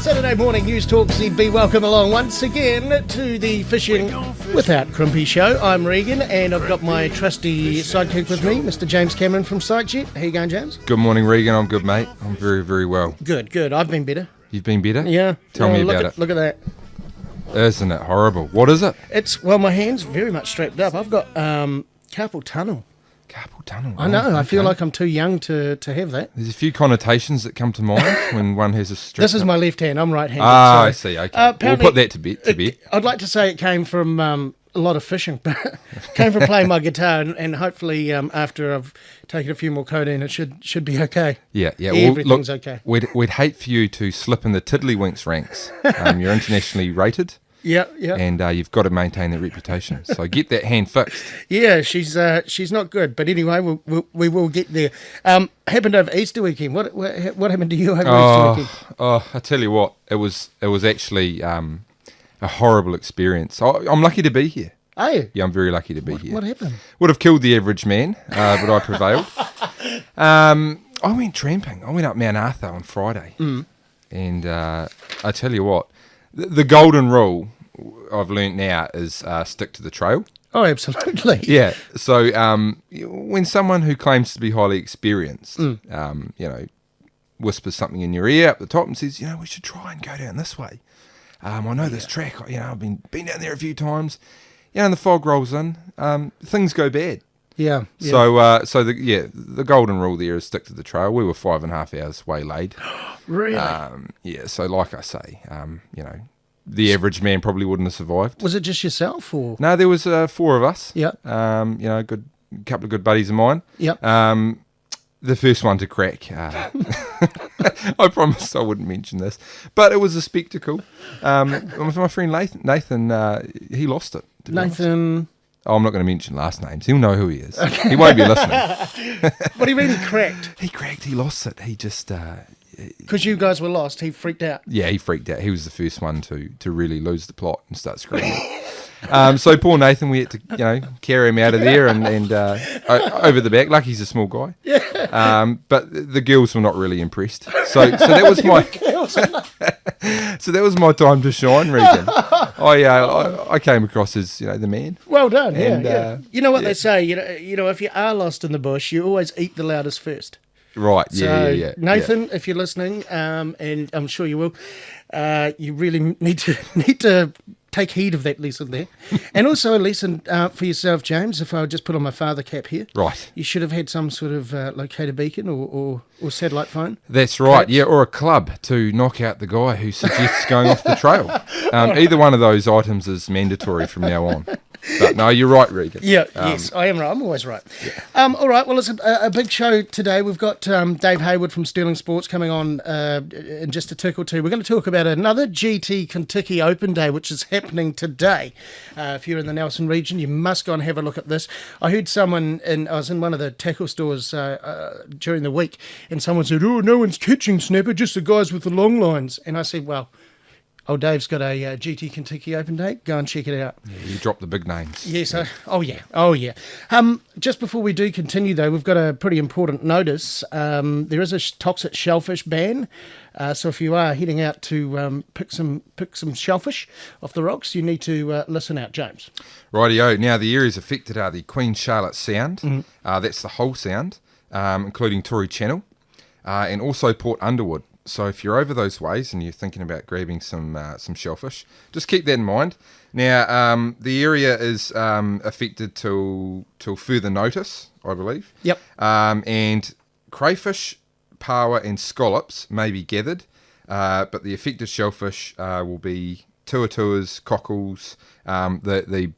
Saturday morning News Talk ZB. Welcome along once again to the Fishing Without Crimpy show. I'm Reagan and I've got my trusty sidekick with me, Mr. James Cameron from SiteJet. How you going, James? Good morning, Reagan. I'm good, mate. I'm very, very well. Good. I've been better. You've been better? Yeah. Tell me about it. Look at that. Isn't it horrible? What is it? My hand's very much strapped up. I've got carpal tunnel. Carpal tunnel. I know. I feel like I'm too young to have that. There's a few connotations that come to mind when one has a strap. This is my left hand. I'm right-handed. Ah, so, I see. Okay. We'll put that to bed. I'd like to say it came from a lot of fishing, but it came from playing my guitar, and hopefully after I've taken a few more codeine, it should be okay. Yeah. Everything's okay. We'd hate for you to slip in the tiddlywinks ranks. You're internationally rated. Yeah. And you've got to maintain that reputation. So get that hand fixed. Yeah, she's not good. But anyway, we will get there. Happened over Easter weekend. What happened to you over Easter weekend? Oh, I tell you what, it was actually a horrible experience. I'm lucky to be here. Are you? Yeah, I'm very lucky to be here. What happened? Would have killed the average man, but I prevailed. I went tramping. I went up Mount Arthur on Friday. And I tell you what, the golden rule I've learnt now is stick to the trail. Oh, absolutely. Yeah. So when someone who claims to be highly experienced, whispers something in your ear up the top and says, we should try and go down this way. I know this track. I've been down there a few times. And the fog rolls in. Things go bad. Yeah. So the golden rule there is stick to the trail. We were 5.5 hours waylaid. Really? So like I say, the average man probably wouldn't have survived. Was it just yourself or? No, there was 4 of us. Yeah. A couple of good buddies of mine. Yep. The first one to crack. I promised I wouldn't mention this, but it was a spectacle. My friend Nathan, he lost it. Nathan. Oh, I'm not going to mention last names. He'll know who he is. Okay. He won't be listening. What do you mean he cracked? He cracked. He lost it. He just... Because you guys were lost, he freaked out. Yeah, he freaked out. He was the first one to really lose the plot and start screaming. So poor Nathan, we had to carry him out of there and over the back. Lucky he's a small guy. Yeah. But the girls were not really impressed. So that was my so that was my time to shine, Regan. I came across as the man. Well done. And, yeah. You know what they say. If you are lost in the bush, you always eat the loudest first. Right, yeah. Nathan, if you're listening, and I'm sure you will, you really need to take heed of that lesson there. And also a lesson for yourself, James, if I would just put on my father cap here. Right. You should have had some sort of locator beacon or satellite phone. That's right, perhaps. Yeah, or a club to knock out the guy who suggests going off the trail. Either one of those items is mandatory from now on. But no, you're right, Reagan. Yeah, yes, I am right. I'm always right. Yeah. All right, well, it's a big show today. We've got Dave Heywood from Sterling Sports coming on in just a tick or two. We're going to talk about another GT Kontiki Open Day, which is happening today. If you're in the Nelson region, you must go and have a look at this. I heard someone, I was in one of the tackle stores during the week, and someone said, "Oh, no one's catching snapper, just the guys with the long lines." And I said, well, Dave's got a GT Kontiki Open Day. Go and check it out. Yeah, you dropped the big names. Yes. Yeah. Just before we do continue, though, we've got a pretty important notice. There is a toxic shellfish ban. So if you are heading out to pick some shellfish off the rocks, you need to listen out, James. Rightio. Now, the areas affected are the Queen Charlotte Sound. Mm-hmm. That's the whole sound, including Tory Channel, and also Port Underwood. So if you're over those ways and you're thinking about grabbing some shellfish, just keep that in mind. Now, the area is affected till further notice, I believe. Yep. And crayfish, paua and scallops may be gathered, but the affected shellfish will be tuatuas, cockles, the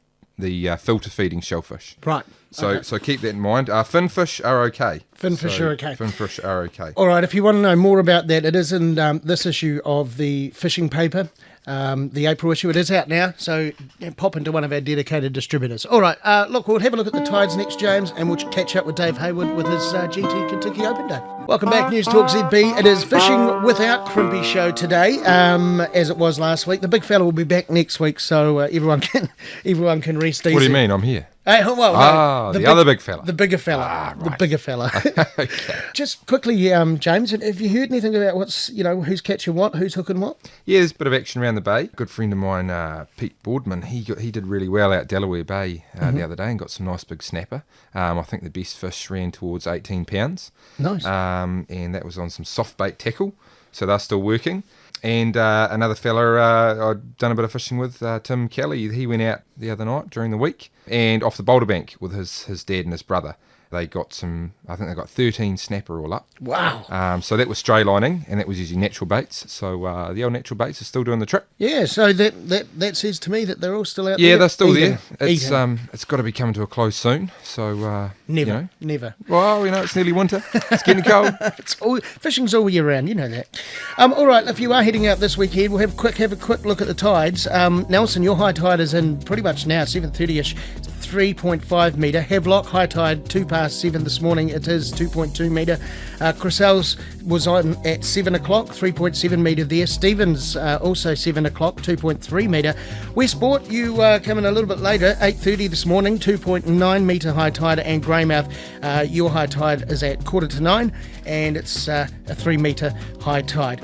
filter feeding shellfish. Right. So keep that in mind. Finfish are okay. Finfish are okay. Finfish are okay. All right, if you want to know more about that, it is in this issue of the fishing paper, the April issue. It is out now, so pop into one of our dedicated distributors. All right, look, we'll have a look at the tides next, James, and we'll catch up with Dave Heywood with his GT Kontiki Open Day. Welcome back, News Talk ZB. It is Fishing Without Crimpy show today, as it was last week. The big fella will be back next week, so everyone can rest easy. What do you mean? I'm here. Well, no, the other big fella. The bigger fella. Right. The bigger fella. Okay. Just quickly, James, have you heard anything about who's catching what, who's hooking what? Yeah, there's a bit of action around the bay. Good friend of mine, Pete Boardman, he did really well out Delaware Bay the other day and got some nice big snapper. I think the best fish ran towards 18 pounds. Nice. And that was on some soft bait tackle, so they're still working. And another fella I'd done a bit of fishing with, Tim Kelly, he went out the other night during the week and off the Boulder Bank with his dad and his brother. They got I think they got 13 snapper all up. Wow. So that was stray lining, and that was using natural baits. So the old natural baits are still doing the trick. Yeah, so that says to me that they're all still out there. Yeah, they're still eating. there. It's got to be coming to a close soon. So Never. Well, it's nearly winter. It's getting cold. Fishing's all year round, you know that. All right, if you are heading out this weekend, we'll have a quick look at the tides. Nelson, your high tide is in pretty much now, 7:30ish. 3.5 metre. Havelock, high tide, 2 past 7 this morning. It is 2.2 metre. Crissel's was on at 7 o'clock, 3.7 metre there. Stevens, also 7 o'clock, 2.3 metre. Westport, you coming a little bit later, 8:30 this morning, 2.9 metre high tide. And Greymouth, your high tide is at 8:45, and it's a 3 metre high tide.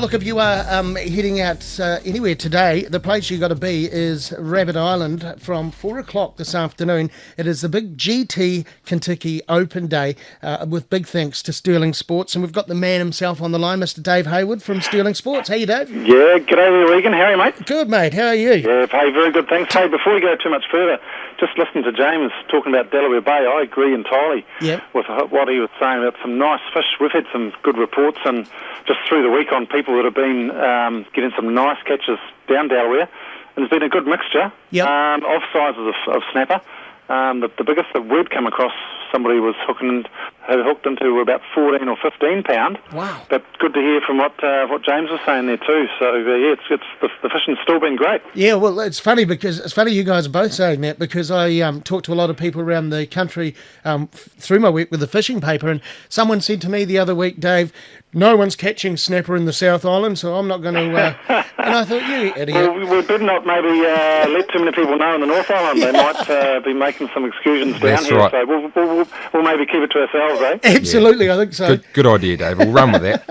Look, if you are heading out anywhere today, the place you got to be is Rabbit Island from 4 o'clock this afternoon. It is the big GT Kontiki Open Day with big thanks to Sterling Sports, and we've got the man himself on the line, Mr. Dave Heywood from Sterling Sports. How you, Dave? Yeah, g'day there, Reagan. How are you, mate? Good, mate. How are you? Yeah, hey, very good, thanks. Hey, before we go too much further, just listening to James talking about Delaware Bay, I agree entirely with what he was saying about some nice fish. We've had some good reports, and just through the week on people that have been getting some nice catches down Delaware. And there's been a good mixture of sizes of snapper. The biggest that we'd come across, somebody was had hooked into about 14 or 15 pound. Wow! But good to hear from what James was saying there too. So it's the fishing's still been great. Yeah, well, it's funny you guys are both saying that, because I talked to a lot of people around the country through my work with the fishing paper, and someone said to me the other week, Dave, no one's catching snapper in the South Island, so I'm not going to. And I thought, you idiot. Well, we better not maybe let too many people know in the North Island. They might be making some excursions down That's here. right. So we'll maybe keep it to ourselves, eh? Absolutely, I think so. Good idea, Dave. We'll run with that.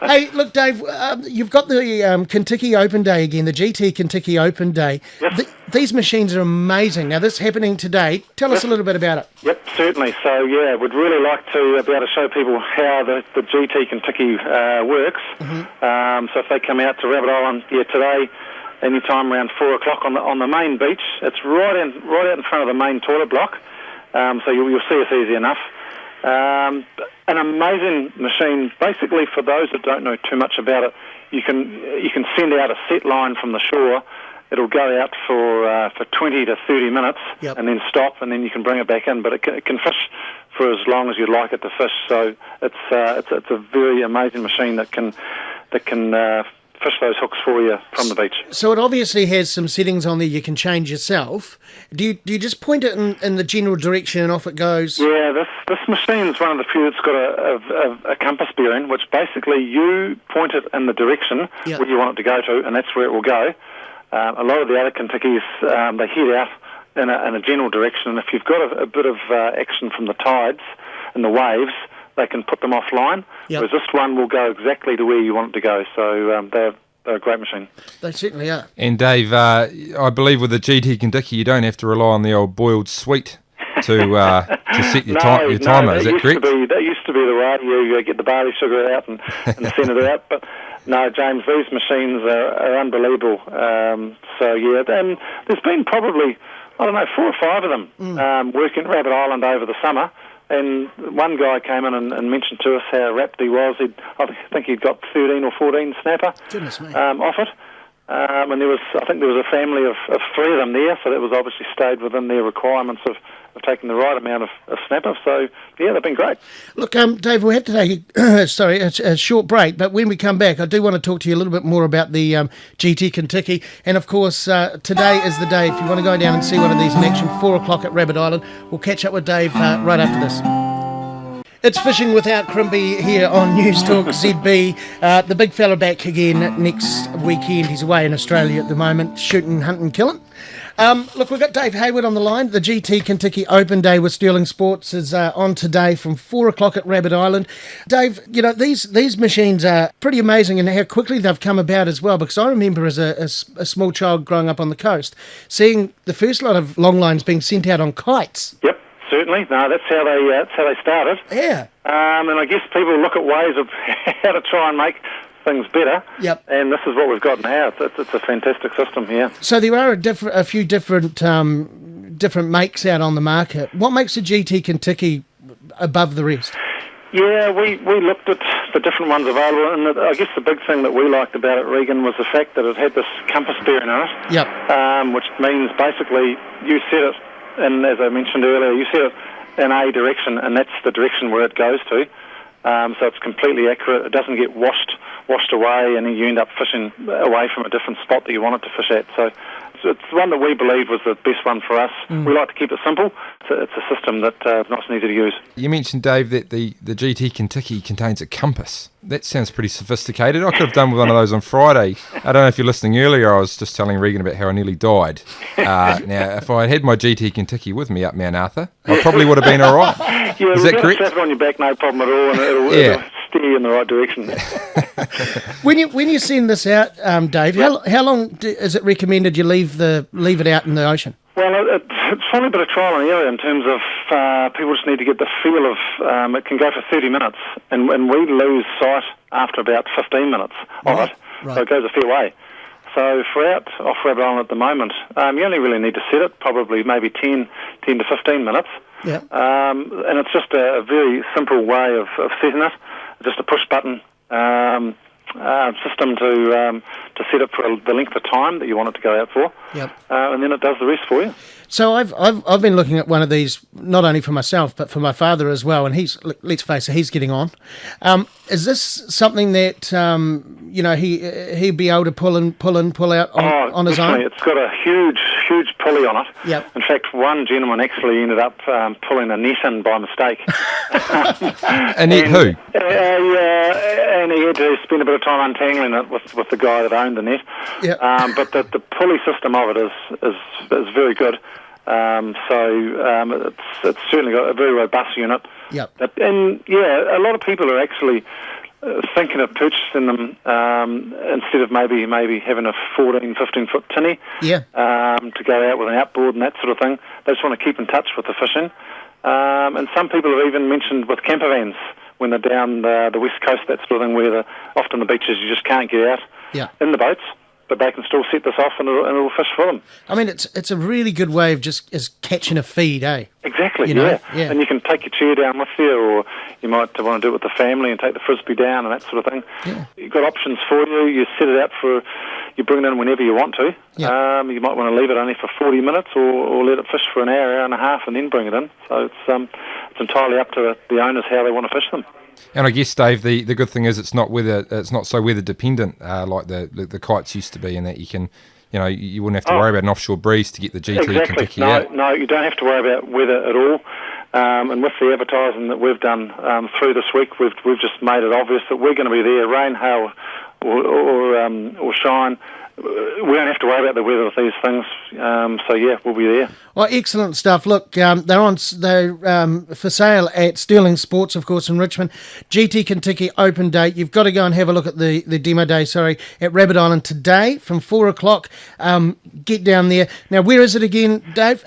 Hey, look, Dave, you've got the Kontiki Open Day again, the GT Kontiki Open Day. Yep. These machines are amazing. Now, this is happening today. Tell us a little bit about it. Yep, certainly. So, yeah, we'd really like to be able to show people how the GT Kontiki works. Mm-hmm. So if they come out to Rabbit Island today, any time around 4 o'clock on the main beach, it's right out in front of the main toilet block. So you'll see us easy enough. An amazing machine. Basically, for those that don't know too much about it, you can send out a set line from the shore. It'll go out for 20 to 30 minutes and then stop, and then you can bring it back in. But it can fish for as long as you'd like it to fish. So it's a very amazing machine that can fish those hooks for you from the beach. So it obviously has some settings on there you can change yourself. Do you just point it in the general direction and off it goes? Yeah, this machine is one of the few that's got a compass bearing, which basically you point it in the direction where you want it to go to, and that's where it will go. A lot of the other Kontikis, they head out in a general direction, and if you've got a bit of action from the tides and the waves, they can put them offline, whereas this one will go exactly to where you want it to go. So they're a great machine. They certainly are. And Dave, I believe with the GT Kontiki, you don't have to rely on the old boiled sweet to set your timer. Is that correct? That used to be the way. You get the barley sugar out and send it out. But no, James, these machines are unbelievable. So yeah, and there's been probably 4 or 5 of them working at Rabbit Island over the summer. And one guy came in and mentioned to us how wrapped he was. I think he'd got 13 or 14 snapper off it. And there was a family of 3 of them there, so that was obviously stayed within their requirements of taking the right amount of snapper. So, yeah, they've been great. Look, Dave, we'll have to take a short break, but when we come back, I do want to talk to you a little bit more about the GT Kontiki. And, of course, today is the day, if you want to go down and see one of these in action, 4 o'clock at Rabbit Island. We'll catch up with Dave right after this. It's Fishing Without Crimpy here on News Talk ZB. The big fella back again next weekend. He's away in Australia at the moment, shooting, hunting, killing. Look, we've got Dave Heywood on the line. The GT Kontiki Open Day with Sterling Sports is on today from 4 o'clock at Rabbit Island. Dave, these machines are pretty amazing and how quickly they've come about as well, because I remember as a small child growing up on the coast, seeing the first lot of long lines being sent out on kites. Yep, certainly. No, that's how they started. Yeah. And I guess people look at ways of how to try and make things better. Yep. And this is what we've got now. It's a fantastic system here. So there are a few different makes out on the market. What makes the GT Kontiki above the rest? Yeah, we looked at the different ones available, and I guess the big thing that we liked about it, Reagan, was the fact that it had this compass bearing on it. Yep. Which means basically you set it, and as I mentioned earlier, you set it in a direction, and that's the direction where it goes to. So it's completely accurate. It doesn't get washed away, and you end up fishing away from a different spot that you wanted to fish at. So it's one that we believe was the best one for us. We like to keep it simple. It's a system that's nice and easy to use. You mentioned, Dave, that the GT Kontiki contains a compass. That sounds pretty sophisticated. I could have done with one of those on Friday. I don't know if you're listening earlier, I was just telling Reagan about how I nearly died. Now, if I had my GT Kontiki with me up Mount Arthur, I probably would have been all right. Yeah, is that correct? Strap it on your back, no problem at all, and it'll steer you in the right direction. When you send this out, Dave, how long is it recommended you leave it out in the ocean? Well, it's probably a bit of trial and error in terms of people just need to get the feel of it can go for 30 minutes, and we lose sight after about 15 minutes of it, so it goes a fair way. So for out off Rabbit Island at the moment, you only really need to set it probably maybe 10 to 15 minutes. Yeah. And it's just a very simple way of setting it, just a push button system to set it for the length of time that you want it to go out for. Yep. And then it does the rest for you. So I've been looking at one of these, not only for myself but for my father as well, and let's face it, he's getting on. Is this something that he'd be able to pull out on his own? It's got a huge pulley on it. Yep. In fact, one gentleman actually ended up pulling a net in by mistake. A net who? And he had to spend a bit of time untangling it with the guy that owned the net. Yep. But the pulley system of it is very good. It's certainly got a very robust unit. Yep. And a lot of people are actually thinking of purchasing them instead of maybe having a 14, 15-foot tinny to go out with an outboard and that sort of thing. They just want to keep in touch with the fishing. And some people have even mentioned with camper vans when they're down the west coast, that sort of thing, where often the beaches you just can't get out in the boats. But they can still set this off and it'll fish for them. I mean, it's a really good way of just catching a feed, eh? Exactly, yeah. And you can take your chair down with you, or you might want to do it with the family and take the frisbee down and that sort of thing. Yeah. You've got options for you. You set it out you bring it in whenever you want to. Yeah. You might want to leave it only for 40 minutes or let it fish for an hour and a half and then bring it in. So it's entirely up to the owners how they want to fish them. And I guess, Dave, the good thing is it's not so weather dependent like the kites used to be, in that you can, you wouldn't have to worry about an offshore breeze to get the GT Kontiki out. No, you don't have to worry about weather at all. And with the advertising that we've done through this week, we've just made it obvious that we're going to be there, rain, hail, or shine. We don't have to worry about the weather with these things. We'll be there. Well, excellent stuff. Look, they're for sale at Sterling Sports, of course, in Richmond. GT Kontiki Open Day. You've got to go and have a look at the demo day, at Rabbit Island today from 4 o'clock. Get down there. Now, where is it again, Dave?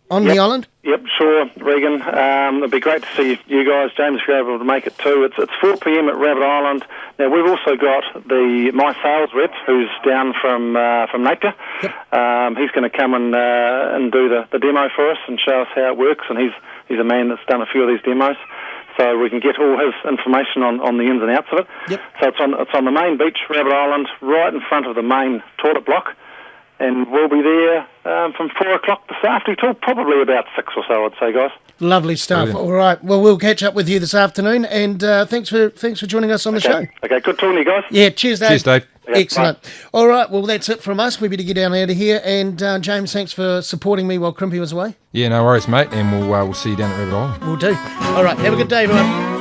On the island? Yep, sure, Reagan. It'd be great to see you guys, James, if you're able to make it too. It's 4 p.m. at Rabbit Island. Now, we've also got my sales rep, who's down from Napier. Yep. He's going to come and do the demo for us and show us how it works, and he's a man that's done a few of these demos, so we can get all his information on the ins and outs of it. Yep. So it's on the main beach, Rabbit Island, right in front of the main toilet block. And we'll be there from 4 o'clock this afternoon till probably about 6 or so, I'd say, guys. Lovely stuff. Brilliant. All right. Well, we'll catch up with you this afternoon, and thanks for joining us on the show. Okay, good talking to you guys. Yeah, cheers, Dave. Cheers, Dave. Okay, excellent. bye. All right, well, that's it from us. We better get down out of here. And James, thanks for supporting me while Crimpy was away. Yeah, no worries, mate. And we'll see you down at Rabbit Island. We'll do. All right, have a good day, everyone.